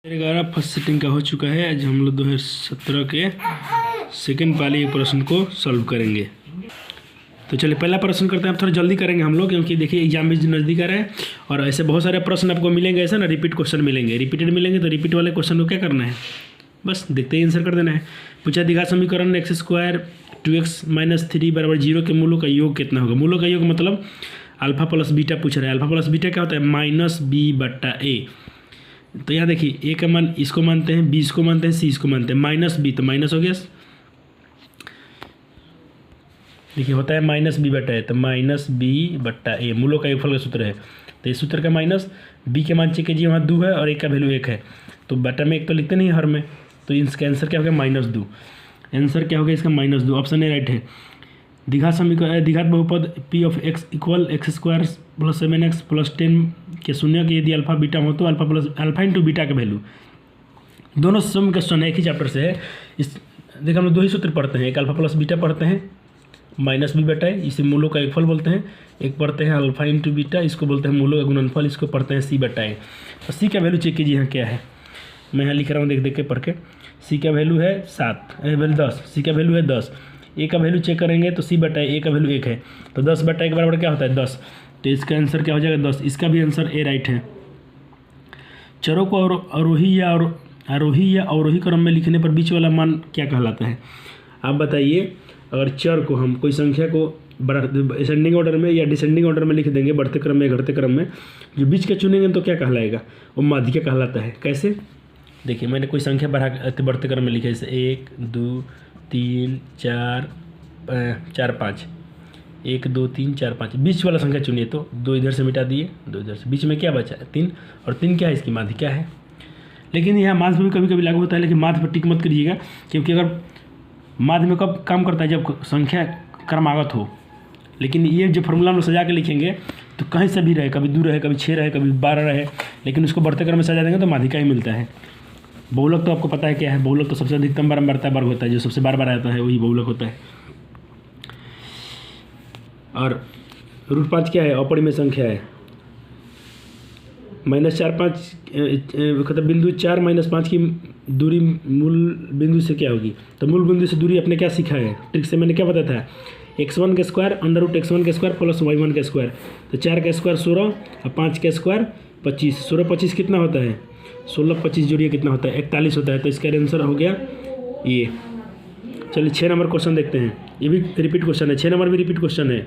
11 first sitting का हो चुका है। आज हम लोग 2017 के सेकंड वाले प्रश्न को सॉल्व करेंगे। तो चलिए पहला प्रश्न करते हैं। आप थोड़ा जल्दी करेंगे हम लोग, क्योंकि देखिए एग्जाम भी नज़दीक आ रहा है और ऐसे बहुत सारे प्रश्न आपको मिलेंगे, ऐसा ना रिपीट क्वेश्चन मिलेंगे। रिपीटेड मिलेंगे तो रिपीट वाले क्वेश्चन को क्या करना है, बस देखते ही आंसर कर देना है। पूछा दिघा समीकरण x² 2x - 3 = 0 के मूलों का योग कितना होगा। मूलों का योग मतलब अल्फा प्लस बीटा पूछ रहा है। अल्फा प्लस बीटा क्या होता है, -b/a। तो यहाँ देखिए ए का मान इसको मानते हैं, बी इसको मानते हैं, सी इसको मानते हैं। -b तो माइनस हो गया, देखिए होता है -b/a, तो -b/a मूलों का योगफल का सूत्र है। तो इस सूत्र का माइनस बी के मान चेक कीजिए, वहाँ 2 है और एक का वैल्यू 1 है, तो बटा में 1 तो लिखते नहीं हर में, तो इसका आंसर क्या हो गया -2। आंसर क्या हो गया इसका -2, ऑप्शन ए राइट है। द्विघात समीकरण द्विघात बहुपद p of x = x² + 7x + 10 के शून्य के यदि अल्फा बीटा हो तो अल्फा इंटू बीटा का वैल्यू, दोनों सम क्वेश्चन है, एक ही चैप्टर से है। इस देखिए हम लोग 2 ही सूत्र पढ़ते हैं, एक अल्फा प्लस बीटा पढ़ते हैं -b/a, इसे मूलों का योगफल बोलते हैं। एक पढ़ते हैं अल्फा इंटू बीटा, इसको बोलते हैं मूलों का गुणनफल, इसको पढ़ते हैं c/a। तो c का वैल्यू चेक कीजिए यहाँ क्या है, मैं यहाँ लिख रहा हूँ देख के पढ़ के। c का वैल्यू है 7, वैल्यू 10, c का वैल्यू है 10। ए का वैल्यू चेक करेंगे तो c/a का वैल्यू 1 है, तो 10/a के बराबर क्या होता है 10, तो इसका आंसर क्या हो जाएगा 10। इसका भी आंसर ए राइट है। चरों को आरोही या अवरोही क्रम में लिखने पर बीच वाला मान क्या कहलाता है। आप बताइए, अगर चर को हम कोई संख्या को असेंडिंग ऑर्डर में या डिसेंडिंग ऑर्डर में लिख देंगे, बढ़ते क्रम में घटते क्रम में, जो बीच के चुनेंगे तो क्या कहलाएगा, वो माध्यिका कहलाता है। कैसे, देखिए मैंने कोई संख्या बढ़ते क्रम में लिखा है, जैसे 1 2 3 4 5, 1 2 3 4 5, बीच वाला संख्या चुनिए, तो 2 इधर से मिटा दिए, 2 इधर से, बीच में क्या बचा है 3, और 3 क्या है इसकी माध्यिका है। लेकिन यह माध्य में भी कभी कभी लागू होता है, लेकिन माध्य पर टिक मत करिएगा, क्योंकि अगर माध्य में कब काम करता है, जब संख्या क्रमागत हो। लेकिन ये जो फॉर्मूला हम सजा के लिखेंगे तो कहीं से भी रहे, कभी 2 रहे, कभी 6 रहे, कभी 12 रहे, लेकिन उसको बढ़ते क्रम में सजा देंगे तो माध्यिका ही मिलता है। बहुलक तो आपको पता है क्या है, बहुलक तो सबसे अधिकतम बार बढ़ता है वर्ग होता है, जो सबसे बार आता है वही बहुलक होता है। और √5 क्या है, अपरिमेय संख्या है। -4 5 मतलब बिंदु 4 - 5 की दूरी मूल बिंदु से क्या होगी, तो मूल बिंदु से दूरी अपने क्या सीखा है, ट्रिक से मैंने क्या बताया था, x1 का स्क्वायर √x1 प्लस y1 का स्क्वायर, तो 4 का स्क्वायर 16 और 5 का स्क्वायर 25, 16 25 कितना होता है, 16 25 जोड़िए कितना होता है, 41 होता है। तो इसका आंसर हो गया ये। चलिए 6 नंबर क्वेश्चन देखते हैं, ये भी रिपीट क्वेश्चन है, 6 नंबर भी रिपीट क्वेश्चन है,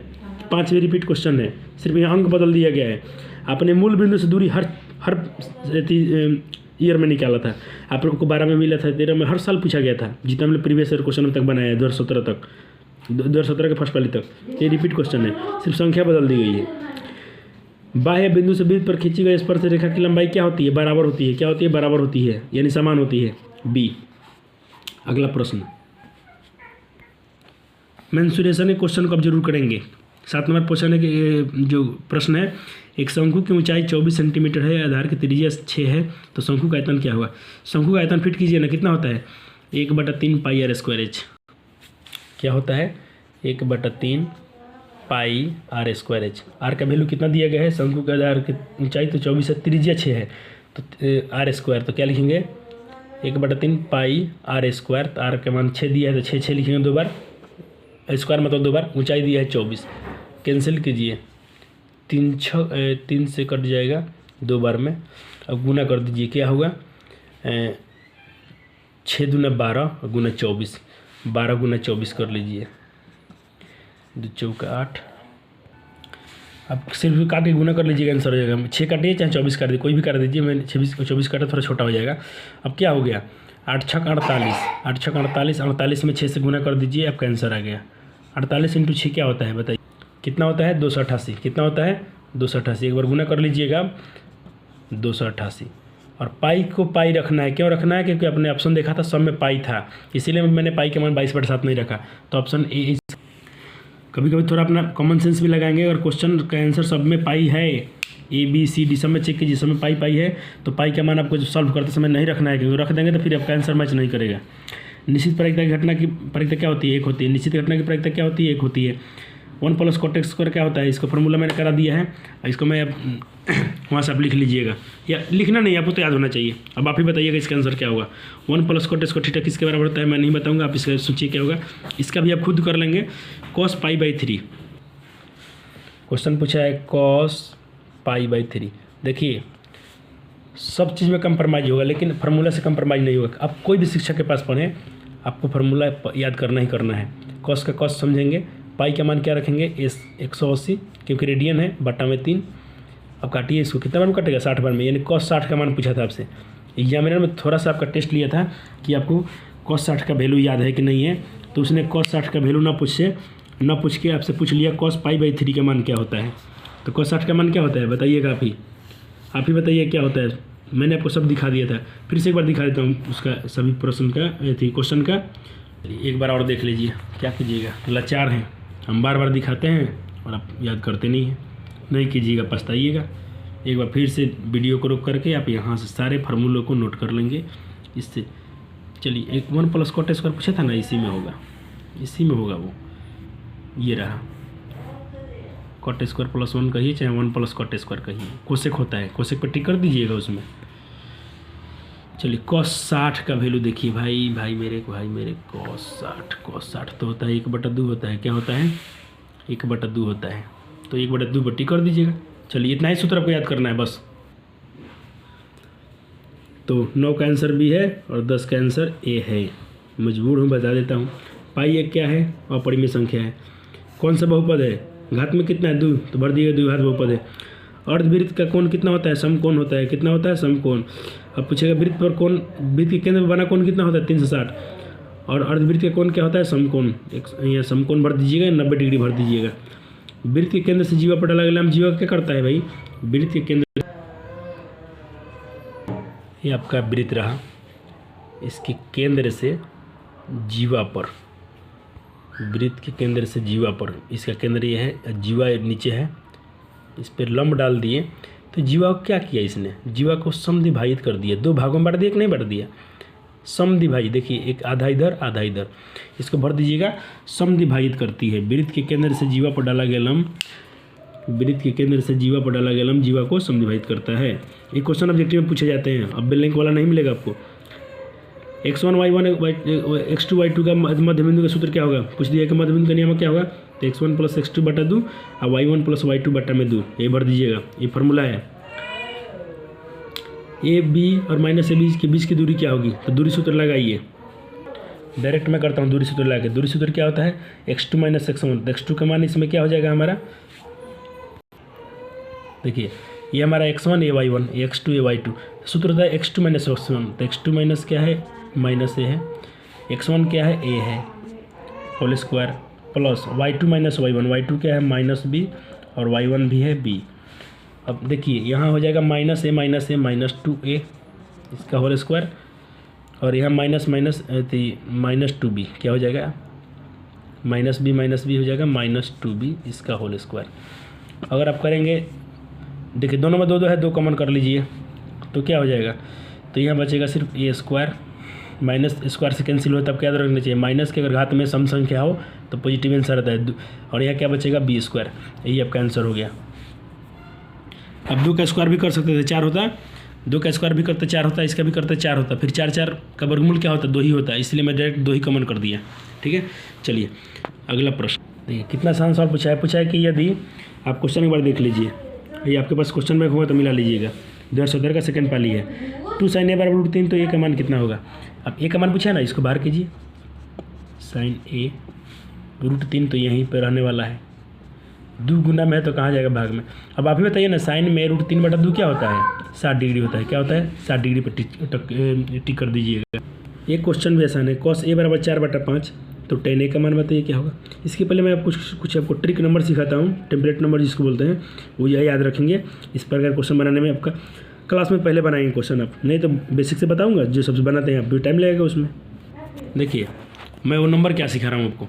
5 भी रिपीट क्वेश्चन है, सिर्फ यहाँ अंक बदल दिया गया है। आपने मूल बिंदु से दूरी हर ईयर में निकाला था, आप लोग को 12 में मिला था, 13 में, हर साल पूछा गया था, जितना हमने प्रीवियस ईयर क्वेश्चन तक बनाया है 2017 तक, 2017 के फर्स्ट वाली तक। ये रिपीट क्वेश्चन है, सिर्फ संख्या बदल दी गई है। बाह्य बिंदु से वृत्त पर खींची गई स्पर्श रेखा की लंबाई क्या होती है, बराबर होती है, क्या होती है, बराबर होती है, यानी समान होती है, बी। अगला प्रश्न, मेंसुरेशन के क्वेश्चन को अब जरूर करेंगे। 7 नंबर क्वेश्चन है कि जो प्रश्न है, एक शंकु की ऊंचाई 24 सेंटीमीटर है, आधार की त्रिज्या 6 है, तो शंकु का आयतन क्या हुआ। शंकु का आयतन फिट कीजिए ना, कितना होता है 1/3 πr²h, क्या होता है 1/3 πr²h। आर का वैल्यू कितना दिया गया है, शंकु के आधार की ऊंचाई तो 24 है, त्रिज्या 6 है, तो r², तो क्या लिखेंगे 1/3 πr², तो आर का मान 6 दिया है, तो 6 6 लिखेंगे 2 बार, स्क्वायर मतलब 2 बार, ऊंचाई दिया है 24, कैंसिल कीजिए, 3 से कट जाएगा 2 बार में, अब गुना कर दीजिए, क्या होगा 6 दूना 12 गुना 24, 12 गुना 24 कर लीजिए, 2 चौका 8, अब सिर्फ काट के गुना कर लीजिएगा, आंसर हो जाएगा। 6 काटिए चाहे 24 काट दीजिए, कोई भी काट दीजिए, मैं 24 काटा थोड़ा छोटा हो जाएगा। अब क्या हो गया 8 6 48, 8 6 48, 48 में 6 से गुना कर दीजिए, आपका आंसर आ गया। 48 × 6 क्या होता है बताइए, कितना होता है 288, कितना होता है 288, एक बार गुना कर लीजिएगा 288। और पाई को पाई रखना है, क्यों रखना है, क्योंकि आपने ऑप्शन देखा था सब में पाई था, इसीलिए मैंने पाई के मान 22/7 नहीं रखा, तो ऑप्शन ए। कभी कभी थोड़ा अपना कॉमन सेंस भी लगाएंगे, अगर क्वेश्चन का आंसर सब में पाई है, ABCD सब में चेक कीजिए, सब में पाई है, तो पाई का मान आपको जो सॉल्व करते समय नहीं रखना है, क्योंकि रख देंगे तो फिर आपका आंसर मैच नहीं करेगा। निश्चित प्रायिकता की घटना की प्रायिकता क्या होती है, 1 होती है। निश्चित घटना की प्रायिकता क्या होती है, 1 होती है। 1 प्लस कॉट एक्स स्क्वायर क्या होता है, इसका फॉर्मूला मैंने करा दिया है, इसको मैं वहाँ से आप लिख लीजिएगा, या लिखना नहीं, आपको तो याद होना चाहिए। अब आप ही बताइएगा इसका आंसर क्या होगा। 1 प्लस कॉट स्क्वायर थीटा किसके बराबर होता है, मैं नहीं बताऊँगा, आप इसका सोचिए क्या होगा। इसका भी आप खुद कर लेंगे। cos π/3 क्वेश्चन पूछा है, cos π/3। देखिए सब चीज़ में कंप्रोमाइज़ होगा, लेकिन फार्मूला से कंप्रोमाइज़ नहीं होगा। आप कोई भी शिक्षक के पास पढ़ें, आपको फार्मूला याद करना ही करना है। कॉस का कॉस समझेंगे, पाई का मान क्या रखेंगे, 180, क्योंकि रेडियन है, बटा में 3। अब काटिए इसको, कितना बार में कटेगा, 60 बार में, यानी कॉस 60 का मान पूछा था आपसे। एग्जामिनर में थोड़ा सा आपका टेस्ट लिया था कि आपको कॉस 60 का वैल्यू याद है कि नहीं है, तो उसने कॉस 60 का वैल्यू ना पूछ के आपसे पूछ लिया cos π/3 का मान क्या होता है। तो cos 60 का मान क्या होता है बताइएगा, आप ही बताइए क्या होता है। मैंने आपको सब दिखा दिया था, फिर से एक बार दिखा देता हूँ उसका सभी प्रश्न का क्वेश्चन का। एक बार और देख लीजिए, क्या कीजिएगा, लाचार हैं हम, बार बार दिखाते हैं और आप याद करते नहीं हैं। नहीं कीजिएगा, पछताइएगा। एक बार फिर से वीडियो को रोक करके आप यहाँ से सारे फार्मूलों को नोट कर लेंगे इससे। चलिए, एक 1 प्लस कॉट स्क्वायर पूछा था ना, इसी में होगा वो, ये रहा कॉट स्क्वायर प्लस 1 कहिए, चाहे 1 प्लस कॉट स्क्वायर कहिए। कोसेक होता है, कोसेक पर टिक कर दीजिएगा उसमें। चलिए, cos 60 का वैल्यू देखिए भाई मेरे cos 60 तो होता है 1/2 होता है, क्या होता है 1/2 होता है, तो 1/2 पर टिक कर दीजिएगा। चलिए, इतना ही सूत्र आपको याद करना है बस। तो 9 का आंसर बी है और 10 का आंसर ए है। मजबूर हूँ, बता देता हूँ। पाई एक क्या है, अपरिमेय संख्या है। कौन सा बहुपद है, घात में कितना है 2, तो भर दिएगा, द्विघात बहुपद है। अर्धवृत्त का कोण कितना होता है, समकोण होता है, कितना होता है समकोण। अब पूछेगा वृत्त पर कोण, वृत्त के केंद्र पर बना कोण कितना होता है 360, और अर्धवृत्त का कोण क्या होता है समकोण। यहाँ समकोण भर दीजिएगा, 90 डिग्री भर दीजिएगा। वृत्त के केंद्र से जीवा पर डाला गया, जीवा क्या करता है भाई, वृत्त के केंद्र, ये आपका वृत्त रहा, इसके केंद्र से जीवा पर, वृत्त के केंद्र से जीवा पर, इसका केंद्र ये है, जीवा नीचे है, इस पर लंब डाल दिए, तो जीवा को क्या किया इसने, जीवा को समद्विभाजित कर दिया, 2 भागों में बांट दिया कि नहीं बांट दिया, समद्विभाजित। देखिए, एक आधा इधर आधा इधर, इसको भर दीजिएगा, समद्विभाजित करती है। वृत्त के केंद्र से जीवा पर डाला गया लंब, वृत्त के केंद्र से जीवा पर डाला गया लंब जीवा को समद्विभाजित करता है। ये क्वेश्चन ऑब्जेक्टिव में पूछे जाते हैं। अब लिंक वाला नहीं मिलेगा आपको। x1 y1 x2 y2 का मध्य बिंदु का सूत्र क्या होगा, पूछ दिया कि मध्य बिंदु का नियम क्या होगा, तो x1 प्लस x2 बटा 2 और y1 प्लस y2 बटा में 2, ये भर दीजिएगा। ये फार्मूला है। ए बी और माइनस ए बी के बीच की दूरी क्या होगी, तो दूरी सूत्र लगाइए। डायरेक्ट मैं करता हूँ दूरी सूत्र लगा के। दूरी सूत्र क्या होता है, x2 माइनस x1, तो x2 का मान इसमें क्या हो जाएगा हमारा, देखिए ये हमारा x1 ये y1, ये x2 ये y2, सूत्र होता है x2 माइनस x1, तो x2 माइनस क्या है, माइनस ए है, x1 क्या है, ए है, whole square, plus y2 minus y1, y2 क्या है, माइनस बी, और y1 भी है b। अब देखिए यहाँ हो जाएगा माइनस ए माइनस 2a, इसका होल स्क्वायर, और यहाँ माइनस माइनस 2b, क्या हो जाएगा, माइनस बी हो जाएगा माइनस 2b, इसका होल स्क्वायर। अगर आप करेंगे, देखिए दोनों में 2 है, 2 कॉमन कर लीजिए, तो क्या हो जाएगा, तो यहाँ बचेगा सिर्फ ए स्क्वायर, माइनस स्क्वायर से कैंसिल हो, तब क्या याद रखना चाहिए, माइनस के अगर घात में सम संख्या हो तो पॉजिटिव आंसर आता है, और यहाँ क्या बचेगा बी स्क्वायर, यही आपका आंसर हो गया। अब 2 का स्क्वायर भी कर सकते थे, 4 होता, 2 का स्क्वायर भी करते 4 होता, इसका भी करते 4 होता, फिर 4 का वर्गमूल क्या होता, 2 ही होता है, इसलिए मैं डायरेक्ट 2 ही कॉमन कर दिया। ठीक है, चलिए अगला प्रश्न देखिए, कितना आसान सवाल पूछा है कि यदि आप क्वेश्चन एक बार देख लीजिए, ये आपके पास क्वेश्चन बैंक होगा तो मिला लीजिएगा। 217 का सेकंड पाली है, 2 sin a बराबर √3, तो ए का मान कितना होगा। अब ए का मान पूछा है ना, इसको बाहर कीजिए, sin a √3 तो यहीं पर रहने वाला है, 2 गुना में है तो कहाँ जाएगा भाग में। अब आप ही बताइए ना, साइन में √3 बटा 2 क्या होता है, 60 डिग्री होता है, क्या होता है 60 डिग्री पर टिक कर दीजिएगा। एक क्वेश्चन भी आसान है, cos a बराबर 4/5, तो tan a का मान बताइए क्या होगा। इसके पहले मैं आपको कुछ आपको ट्रिक नंबर सिखाता हूँ, टेम्पलेट नंबर जिसको बोलते हैं, वो यह याद रखेंगे। इस प्रकार क्वेश्चन बनाने में आपका क्लास में पहले बनाएंगे क्वेश्चन आप, नहीं तो बेसिक से बताऊँगा, जो सबसे बनाते हैं आप भी टाइम लगेगा उसमें। देखिए मैं वो नंबर क्या सिखा रहा हूँ आपको,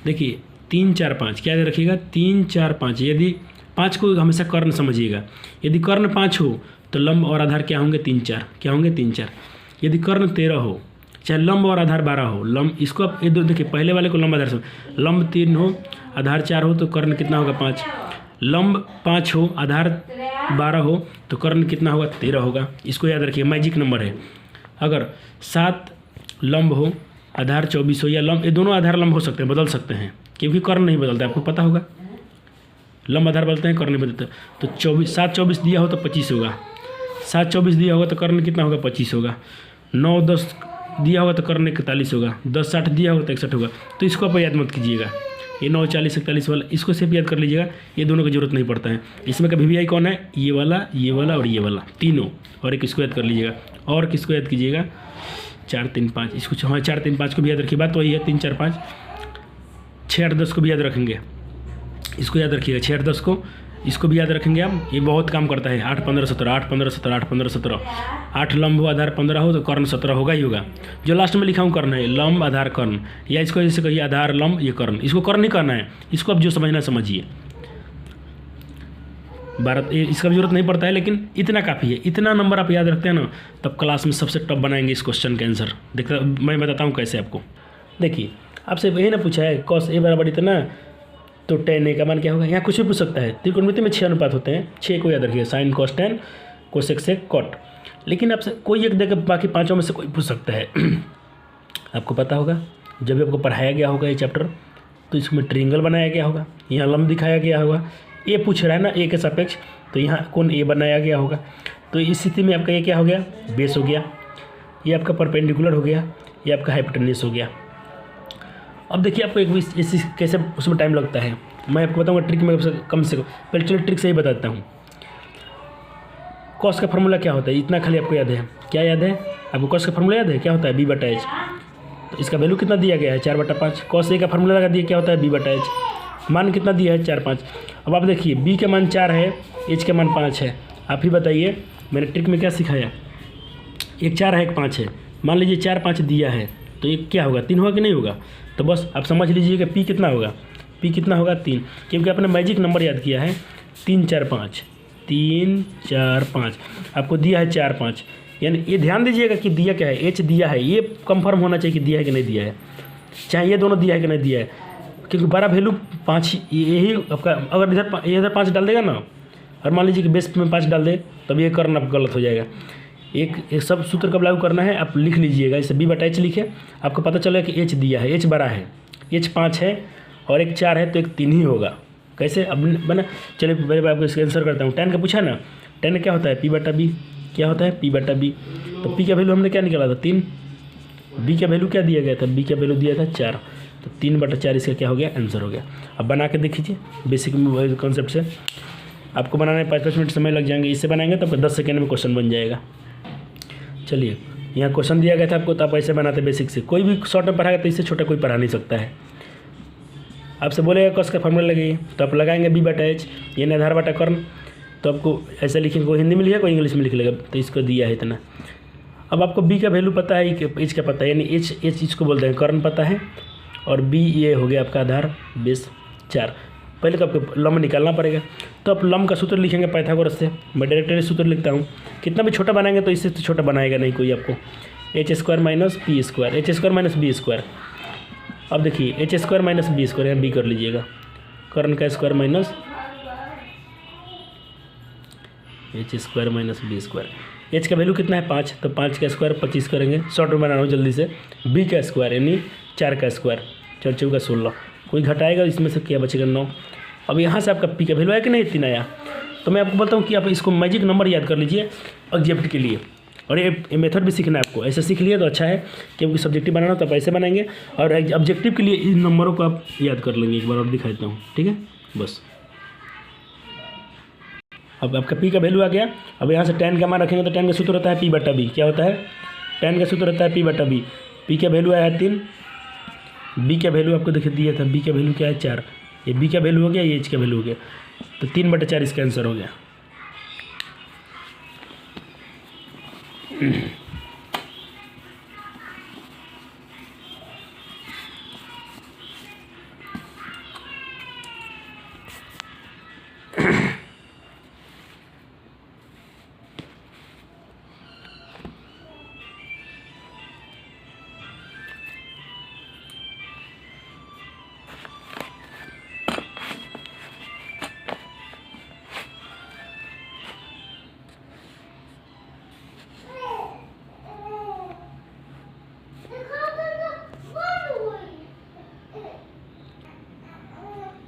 देखिए 3 4 5 क्या याद रखिएगा, 3 4 5, यदि 5 को हमेशा कर्ण समझिएगा, यदि कर्ण 5 हो तो लंब और आधार क्या होंगे 3 4, क्या होंगे 3 4। यदि कर्ण 13 हो चाहे लंब और आधार 12 हो, लंब इसको आप ये दो देखिए, पहले वाले को लंब आधार से, लंब 3 हो आधार 4 हो तो कर्ण कितना होगा 5, लंब 5 हो आधार 12 हो तो कर्ण कितना होगा 13 होगा। इसको याद रखिए, मैजिक नंबर है। अगर 7 लंब हो आधार 24 हो, या लंब, ये दोनों आधार लंब हो सकते हैं, बदल सकते हैं, क्योंकि कर्ण नहीं बदलता, आपको पता होगा। लंब आधार बदलते हैं, कर्ण नहीं बदलते। तो 7 24 दिया हो तो 25 होगा, 7 24 दिया होगा तो कर्ण कितना होगा 25 होगा, 9 10 दिया होगा तो कर्ण 41 होगा, 10 60 दिया होगा तो 61 होगा। तो इसको आप याद मत कीजिएगा, ये 9 40 41 वाला, इसको सिर्फ याद कर लीजिएगा, ये दोनों की जरूरत नहीं पड़ता है। इसमें का वी कौन है, ये वाला और ये वाला तीनों, और एक इसको याद कर लीजिएगा। और किसको याद कीजिएगा, 4 3 5, इसको, हाँ 4 3 5 को भी याद रखिए, बात वही है, 3 4 5 6 8 10 को भी याद रखेंगे, इसको याद रखिएगा 6 8 10 को, इसको भी याद रखेंगे आप। ये बहुत काम करता है, 8 15 17 8 15 17 8 15 17, 8 लंब हो आधार 15 हो तो कर्ण 17 होगा ही होगा। जो लास्ट में लिखा हूँ कर्ण है, लंब आधार कर्ण, या इसको जैसे कहिए आधार लंब ये कर्ण, इसको कर्ण नहीं करना है, इसको आप जो समझना समझिए। भारत इसका भी जरूरत नहीं पड़ता है, लेकिन इतना काफ़ी है, इतना नंबर आप याद रखते हैं ना, तब क्लास में सबसे टफ बनाएंगे इस क्वेश्चन के आंसर। देखता मैं बताता हूँ कैसे आपको। देखिए आपसे यही ना पूछा है cos a बराबर इतना, तो tan a का मान क्या होगा, यहाँ कुछ भी पूछ सकता है। त्रिकोणमिति में 6 अनुपात होते हैं, 6 को याद रखिए, sin cos tan cosec sec cot। लेकिन आपसे कोई एक देकर बाकी पाँचों में से कोई पूछ सकता है। आपको पता होगा जब भी आपको पढ़ाया गया होगा ये चैप्टर, तो इसमें ट्रिंगल बनाया गया होगा, यहाँ लंब दिखाया गया होगा, ए पूछ रहा है ना ए के सापेक्ष, तो यहाँ कौन ए बनाया गया होगा। तो इस स्थिति में आपका ये क्या हो गया, बेस हो गया, ये आपका परपेंडिकुलर हो गया, ये आपका हाइपोटेन्यूस हो गया। अब देखिए आपको एक इस कैसे उसमें टाइम लगता है, मैं आपको बताऊंगा ट्रिक में कम से कम। पहले चलो ट्रिक से ही बताता हूँ। कॉस का फार्मूला क्या होता है, इतना खाली आपको याद है, क्या याद है आपको, कॉस का फार्मूला याद है क्या होता है, बी बटा एच। तो इसका वैल्यू कितना दिया गया है 4/5। कॉस ए का फार्मूला लगा दिया, क्या होता है बी बटा एच, मान कितना दिया है 4 5। अब आप देखिए बी का मान 4 है, एच का मान 5 है। आप ही बताइए मैंने ट्रिक में क्या सिखाया, एक 4 है एक 5 है, मान लीजिए 4 5 दिया है तो ये क्या होगा 3 होगा कि नहीं होगा। तो बस आप समझ लीजिए कि पी कितना होगा, पी कितना होगा 3, क्योंकि आपने मैजिक नंबर याद किया है 3 4 5, 3 4 5 आपको दिया है 4 5। यानी ये ध्यान दीजिएगा कि दिया क्या है, एच दिया है, ये कंफर्म होना चाहिए कि दिया है कि नहीं दिया है, चाहे ये दोनों दिया है कि नहीं दिया है, क्योंकि बड़ा वैल्यू 5 यही आपका। अगर इधर 5 डाल देगा ना, और मान लीजिए कि बेस में 5 डाल दे, तब ये करना आपका गलत हो जाएगा। एक सब सूत्र कब लागू करना है आप लिख लीजिएगा, इसे बी बटा एच लिखे, आपको पता चलेगा कि एच दिया है, एच बड़ा है, एच 5 है और एक 4 है तो एक 3 ही होगा। कैसे अब बना, चलिए पहले आपको इसका आंसर करता हूँ। 10 का पूछा ना, 10 क्या होता है पी बटा बी, क्या होता है पी बटा बी। तो पी का वैल्यू हमने क्या निकाला था 3, बी का वैल्यू क्या दिया गया था, बी का वैल्यू दिया था 4, तो 3/4 इसका क्या हो गया आंसर हो गया। अब बना के देख लीजिए, बेसिक कॉन्सेप्ट से आपको बनाने में 5-5 मिनट समय लग जाएंगे, इससे बनाएंगे तो आपको 10 सेकेंड में क्वेश्चन बन जाएगा। चलिए यहाँ क्वेश्चन दिया गया था आपको, तो आप ऐसे बनाते बेसिक से, कोई भी शॉर्ट में पढ़ाएगा तो इससे छोटा कोई पढ़ा नहीं सकता है। आपसे बोलेगा कॉस का फॉर्मूला लगाइए, तो आप लगाएंगे बी बटा एच, यानी आधार बटा कर्ण, तो आपको ऐसे लिखेंगे, कोई हिंदी में लिखेगा कोई इंग्लिश में लिख लेगा, तो इसको दिया है इतना। अब आपको बी का वैल्यू पता है, एच का पता है, यानी एच इसको बोलते हैं कर्ण पता है, और बी ये हो गया आपका आधार बेस 4। पहले तो आपको लंब निकालना पड़ेगा, तो आप लंब का सूत्र लिखेंगे पाइथागोरस से। मैं डायरेक्टली सूत्र लिखता हूँ, कितना भी छोटा बनाएंगे तो इससे तो छोटा बनाएगा नहीं कोई आपको, h² minus P square, h² minus B square. अब देखिए h² माइनस बी स्क्वायर, यहाँ बी कर लीजिएगा, कर्ण का square minus h² minus B square. H का वैल्यू कितना है 5, तो 5 का स्क्वायर 25 करेंगे, शॉर्ट में बना रहा हूँ जल्दी से। बी का स्क्वायर यानी 4 का स्क्वायर, 4 चौका 16, कोई घटाएगा इसमें से क्या बचेगा 9। अब यहाँ से आपका पी का वैल्यू आया कि नहीं 3 आया, तो मैं आपको बोलता हूँ कि आप इसको मैजिक नंबर याद कर लीजिए ऑब्जेक्ट के लिए, और ये मेथड भी सीखना है आपको। ऐसे सीख लिया तो अच्छा है, क्योंकि सब्जेक्टिव बनाना तो आप ऐसे बनाएंगे, और ऑब्जेक्टिव के लिए इन नंबरों को आप याद कर लेंगे। एक बार और दिखा देता हूँ, ठीक है बस। अब आपका पी का वैल्यू आ गया। अब यहाँ से tan का मान रखेंगे तो tan का सूत्र होता है पी बटा बी, क्या होता है tan का सूत्र होता है पी बटा बी। पी का वैल्यू आया है 3, बी का वैल्यू आपको देखिए दिया था, बी का वैल्यू क्या है 4, ये बी का वैल्यू हो गया, ये एच का वैल्यू हो गया, तो 3/4 इसका आंसर हो गया।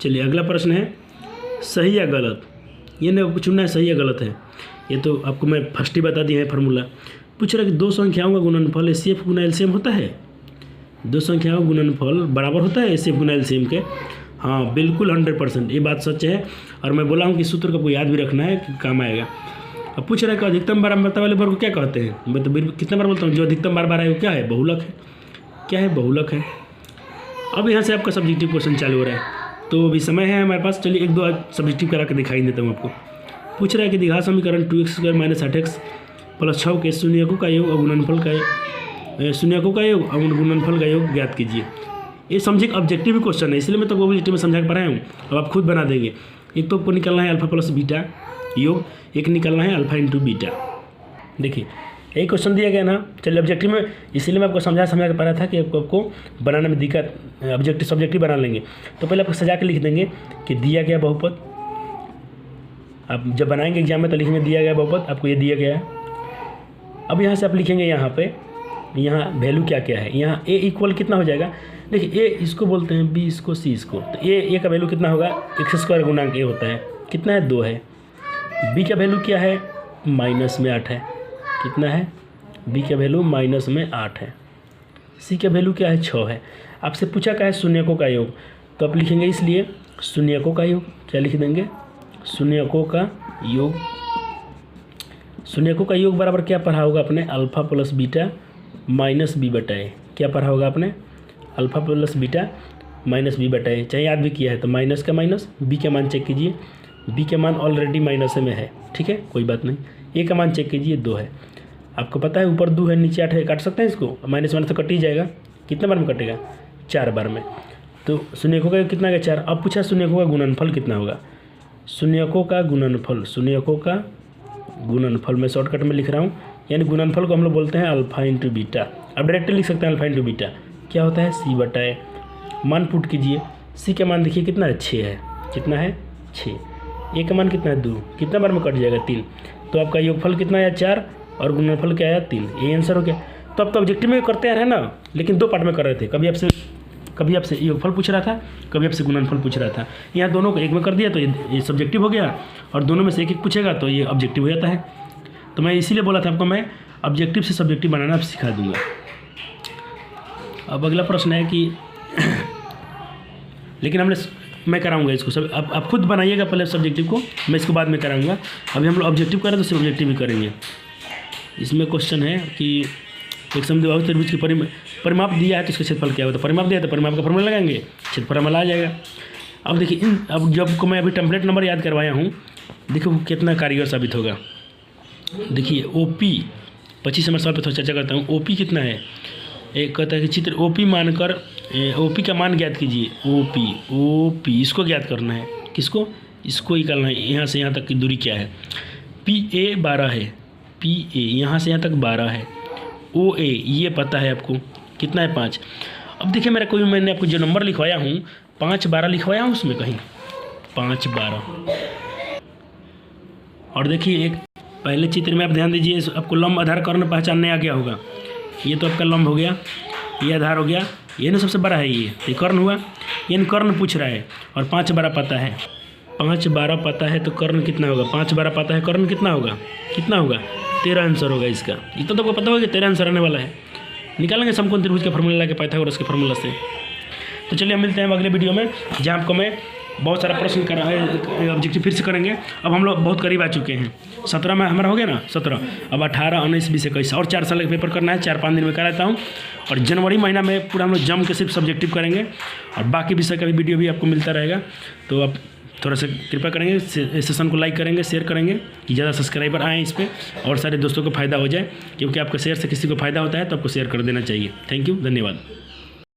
चलिए अगला प्रश्न है सही या गलत। ये ना आपको चुनना है सही या गलत है। ये तो आपको मैं फर्स्ट ही बता दिया है फार्मूला। पूछ रहा है कि दो संख्याओं का गुणनफल HCF गुना LCM होता है। दो संख्याओं का गुणनफल बराबर होता है HCF गुना LCM के। हाँ बिल्कुल 100% ये बात सच है। और मैं बोला हूँ कि सूत्र को आपको याद भी रखना है कि काम आएगा। अब पूछ रहा है कि अधिकतम बारंबारता वाले वर्ग को क्या कहते हैं। मैं तो कितना बार बोलता हूँ, जो अधिकतम बार है वो क्या है, बहुलक है। क्या है, बहुलक है। अब यहाँ से आपका सब्जेक्टिव क्वेश्चन चालू हो रहा है, तो अभी समय है हमारे पास। चलिए एक दो सब्जेक्टिव करा के दिखाई देता हूँ आपको। पूछ रहा है कि दिघा समीकरण 2x² - 8x + 6 के शून्यकों का योग और गुणनफल का शून्यकों का योग और गुणनफल का योग ज्ञात कीजिए। ये समझिए ऑब्जेक्टिव क्वेश्चन है, इसलिए मैं तो ऑब्जेक्टिव में समझा के पढ़ाया हूँ। अब आप खुद बना देंगे। एक तो आपको निकलना है अल्फा प्लस बीटा योग, एक निकलना है अल्फा इंटू बीटा। देखिए यही क्वेश्चन दिया गया ना। चलिए ऑब्जेक्टिव में इसलिए मैं आपको समझा के पढ़ा था कि आपको बनाने में दिक्कत, ऑब्जेक्टिव सब्जेक्टिव बना लेंगे। तो पहले आपको सजा के लिख देंगे कि दिया गया बहुपद। आप जब बनाएंगे एग्जाम में तो लिखेंगे दिया गया बहुपद, आपको ये दिया गया है। अब यहाँ से आप लिखेंगे यहाँ पे, यहाँ वैल्यू क्या क्या है। यहाँ a इक्वल कितना हो जाएगा, देखिए a इसको बोलते हैं, b इसको, c इसको। तो a का वैल्यू कितना होगा, x² गुणांक a होता है, कितना है 2 है। b का वैल्यू क्या है, माइनस में 8 है, कितना है, b का वैल्यू माइनस में 8 है। c का वैल्यू क्या है, 6 है। आपसे पूछा क्या है, शून्यकों का योग। तो आप लिखेंगे इसलिए शून्यकों का योग, क्या लिख देंगे, शून्यकों का योग। शून्यकों का योग बराबर क्या पढ़ा होगा आपने, alpha plus beta minus B बटा ए। क्या पढ़ा होगा आपने, alpha plus beta minus B बटा ए। चाहे याद भी किया है तो माइनस का माइनस, बी का मान चेक कीजिए, बी का मान ऑलरेडी माइनस में है, ठीक है कोई बात नहीं। ए का मान चेक कीजिए 2 है, आपको पता है ऊपर 2 है नीचे 8 है, काट सकते हैं इसको, माइनस वन तो कट ही जाएगा। कितने बार में कटेगा, 4 बार में। तो शून्यकों का कितना है, 4। अब पूछा शून्यकों का गुणनफल कितना होगा, शून्यकों का गुणनफल, शून्यकों का गुणनफल मैं शॉर्टकट में लिख रहा हूँ, यानी गुणनफल को हम लोग बोलते हैं अल्फा इंटू बीटा। अब डायरेक्टली लिख सकते हैं अल्फा इंटू बीटा, क्या होता है c बटा ए। मान पुट कीजिए, c का मान देखिए कितना है, 6 है, कितना है 6। a का मान कितना है 2, कितना बार में कट जाएगा 3। तो आपका योगफल कितना आया 4 और गुणनफल क्या आया 3, ये आंसर हो गया। तो अब तो ऑब्जेक्टिव में करते आ रहे हैं ना, लेकिन 2 पार्ट में कर रहे थे। कभी आपसे योगफल पूछ रहा था, कभी आपसे गुणनफल पूछ रहा था। यहाँ दोनों को एक में कर दिया तो ये सब्जेक्टिव हो गया, और दोनों में से एक पूछेगा तो ये ऑब्जेक्टिव हो जाता है। तो मैं इसीलिए बोला था आपको, मैं ऑब्जेक्टिव से सब्जेक्टिव बनाना सिखा दूंगा। अब अगला प्रश्न है कि लेकिन मैं कराऊंगा इसको सब, अब आप खुद बनाइएगा पहले सब्जेक्टिव को, मैं इसको बाद में कराऊंगा। अभी हम लोग ऑब्जेक्टिव करें तो सिर्फ ऑब्जेक्टिव ही करेंगे। इसमें क्वेश्चन है कि एक समद्विबाहु त्रिभुज की परिमाप दिया है तो इसका क्षेत्रफल क्या होता है। परिमाप दिया है तो परिमाप का फॉर्मूला लगाएंगे, क्षेत्रफल आ जाएगा। अब देखिए अब जब को मैं अभी टेम्पलेट नंबर याद करवाया हूँ, देखो वो कितना कारीगर साबित होगा। देखिए OP 25 नंबर सवाल पर थोड़ा चर्चा करता हूँ। OP कितना है, एक कहता है कि चित्र OP मानकर OP का मान ज्ञात कीजिए। OP इसको ज्ञात करना है, किसको, इसको निकालना है। यहाँ से यहाँ तक की दूरी क्या है, PA 12 है, PA यहाँ से यहाँ तक 12 है। OA ये पता है आपको कितना है 5। अब देखिए मैंने आपको जो नंबर लिखवाया हूँ 5 12 लिखवाया हूँ, उसमें कहीं 5 12। और देखिए एक पहले चित्र में आप ध्यान दीजिए, आपको लंब आधार कर्ण पहचानने आ गया होगा। ये तो आपका लंब हो गया, ये आधार हो गया, ये ना सबसे बड़ा है, ये कर्ण हुआ, ये कर्ण पूछ रहा है। और 5 12 पता है, 5 12 पता है तो कर्ण कितना होगा, 5 12 पता है, कर्ण कितना होगा, 13 आंसर होगा इसका। इतना तो आपको पता होगा कि 13 आंसर आने वाला है। निकालेंगे समकोण त्रिभुज के फॉर्मूला लगा के, पाइथागोरस के फॉर्मूला से। तो चलिए हम मिलते हैं अगले वीडियो में, जहाँ आपको मैं बहुत सारा प्रश्न करा है, ऑब्जेक्टिव फिर से करेंगे। अब हम लोग बहुत करीब आ चुके हैं, 17 में हमारा हो गया ना 17, अब 18 19 20 21 और 4 साल का पेपर करना है, 4-5 दिन में कराता हूँ। और जनवरी महीना में पूरा हम लोग जम के सिर्फ सब्जेक्टिव करेंगे, और बाकी विषय का भी वीडियो भी आपको मिलता रहेगा। तो आप थोड़ा सा कृपा करेंगे, सेशन को लाइक करेंगे, शेयर करेंगे कि ज़्यादा सब्सक्राइबर आएँ इस पर, और सारे दोस्तों को फ़ायदा हो जाए, क्योंकि आपके शेयर से किसी को फ़ायदा होता है तो आपको शेयर कर देना चाहिए। थैंक यू, धन्यवाद।